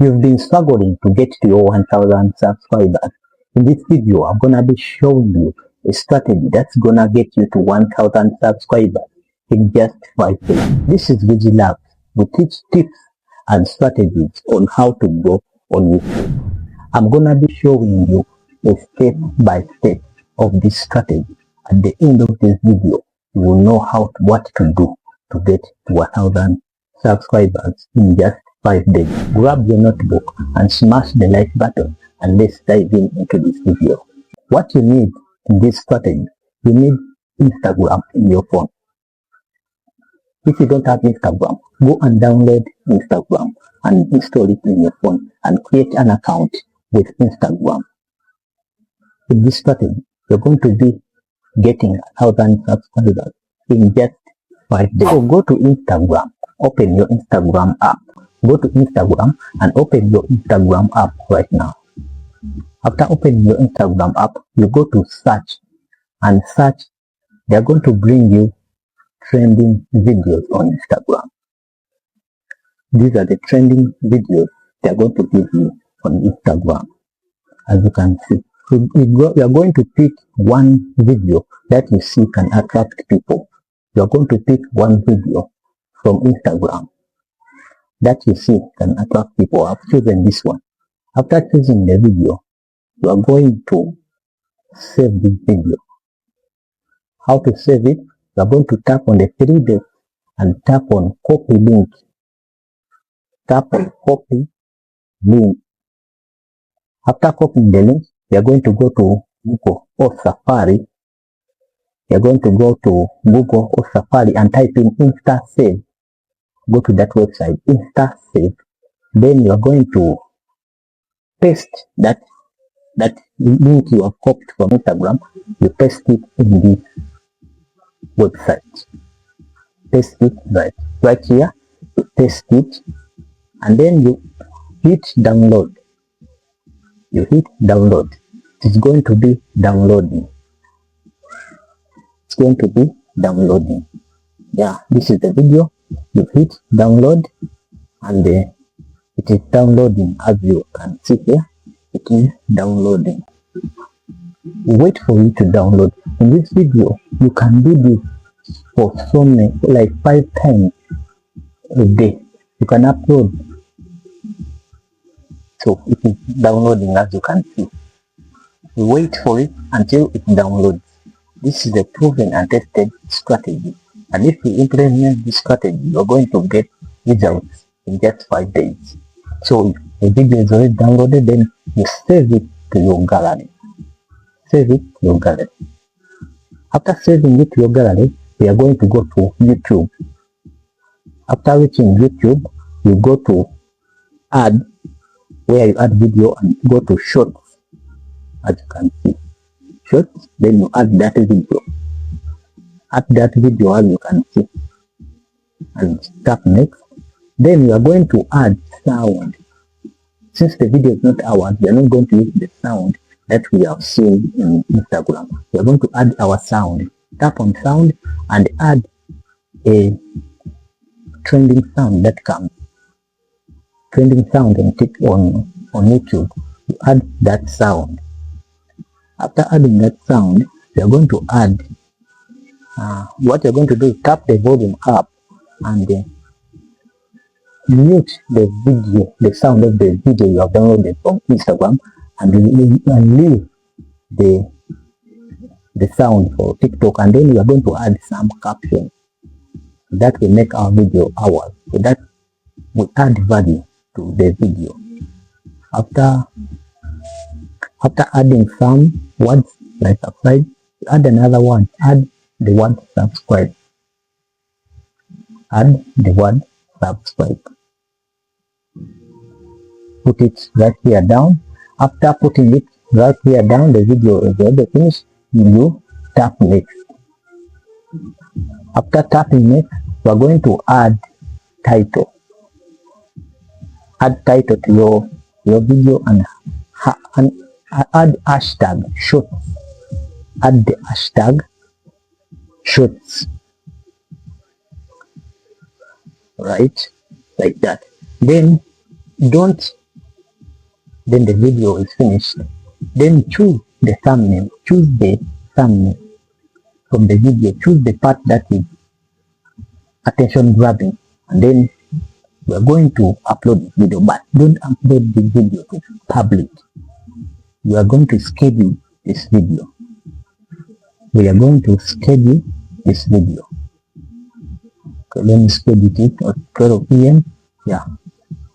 You've been struggling to get to your 1000 subscribers. In this video, I'm gonna be showing you a strategy that's gonna get you to 1000 subscribers in just 5 days. This is Vigi Labs. We teach tips and strategies on how to grow on YouTube. I'm gonna be showing you a step by step of this strategy. At the end of this video, you will know what to do to get to 1000 subscribers in just 5 days. Grab your notebook and smash the like button and let's dive into this video. What you need in this strategy, you need Instagram in your phone. If you don't have Instagram, go and download Instagram and install it in your phone and create an account with Instagram. In this strategy, you're going to be getting 1000 subscribers in just 5 days. So go to Instagram, open your Instagram app. Go to Instagram and open your Instagram app right now. After opening your Instagram app, you go to search and search. They're going to bring you trending videos on Instagram. These are the trending videos they're going to give you on Instagram, as you can see. So you are going to pick one video that you see can attract people. You are going to pick one video from Instagram that you see can attract people. I've chosen this one. After choosing the video, you are going to save this video. How to save it? You are going to tap on the three dots and tap on copy link. Tap on copy link. After copying the link, you are going to go to Google or Safari. You are going to go to Google or Safari and type in Insta Save. Go to that website, Insta Save. Then you are going to paste that link you have copied from Instagram. You paste it in this website. Paste it right here. You paste it, and then you hit download. You hit download. It's going to be downloading. It's going to be downloading. Yeah, this is the video. You hit download and it is downloading. As you can see here, it is downloading. Wait for it to download. In this video, you can do this for so many, like 5 times a day. You can upload. So it is downloading, as you can see. Wait for it until it downloads. This is a proven and tested strategy. And if you implement this strategy, you're going to get results in just 5 days. So if the video is already downloaded, then you save it to your gallery. Save it to your gallery. After saving it to your gallery, we are going to go to YouTube. After reaching YouTube, you go to add, where you add video, and go to shorts. As you can see, shorts, then you add that video. Add that video, as you can see, and tap next. Then you are going to add sound. Since the video is not ours, we are not going to use the sound that we have seen in Instagram. We are going to add our sound. Tap on sound and add a trending sound that comes. Trending sound on YouTube. You add that sound. After adding that sound, we are going to add what you're going to do is tap the volume up and mute the video, the sound of the video you have downloaded from Instagram, and leave the sound for TikTok, and then we are going to add some caption that will make our video ours, so that will add value to the video. After adding some words like subscribe, add another one. Add the word subscribe. Add the word subscribe. Put it right here down. After putting it right here down, the video is already finished. You tap next. After tapping next, we are going to add title. Add title to your video and add hashtag shorts. Add the hashtag shorts. Right, like that. Then don't then the video is finished. Then choose the thumbnail from the video, choose the part that is attention grabbing, and then we are going to upload the video, but don't upload the video to public. We are going to schedule this video. We are going to schedule this video. Okay, let me schedule it at 12 p.m. Yeah.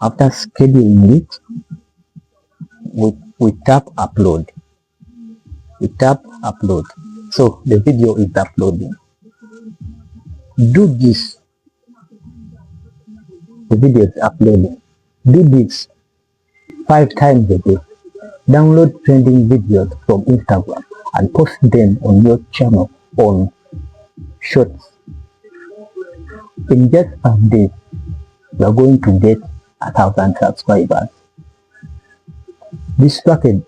After scheduling it, we tap upload. We tap upload. So the video is uploading. Do this. The video is uploading. Do this 5 times a day. Download trending videos from Instagram and post them on your channel on Shorts. In just 5 days, you are going to get 1,000 subscribers. This strategy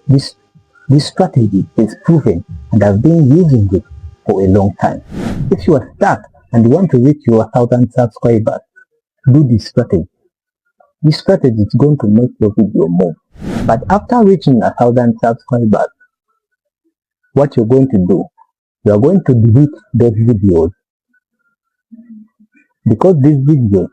is proven, and I've been using it for a long time. If you are stuck and you want to reach your 1,000 subscribers, do this strategy. This strategy is going to make your video move. But after reaching 1,000 subscribers, what you're going to do, you are going to delete those videos, because these videos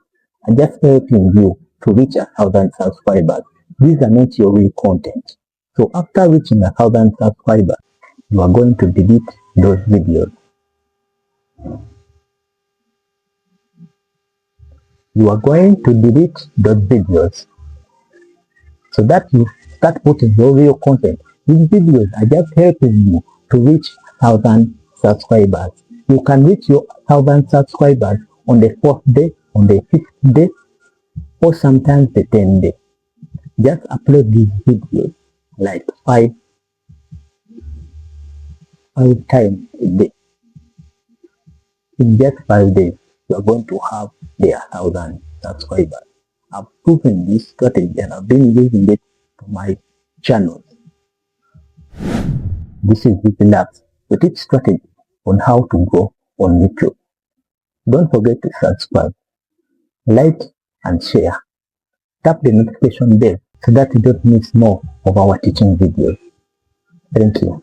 are just helping you to reach 1,000 subscribers. These are not your real content. So after reaching 1,000 subscribers, you are going to delete those videos. You are going to delete those videos so that you start putting your real content. These videos are just helping you to reach 1,000 subscribers. You can reach your 1,000 subscribers on the 4th day, on the 5th day, or sometimes the 10th day. Just upload these videos like 5 times a day. In just 5 days, you are going to have the 1,000 subscribers. I've proven this strategy and I've been using it for my channel. This is the labs with its strategy on how to grow on YouTube. Don't forget to subscribe, like and share. Tap the notification bell so that you don't miss more of our teaching videos. Thank you.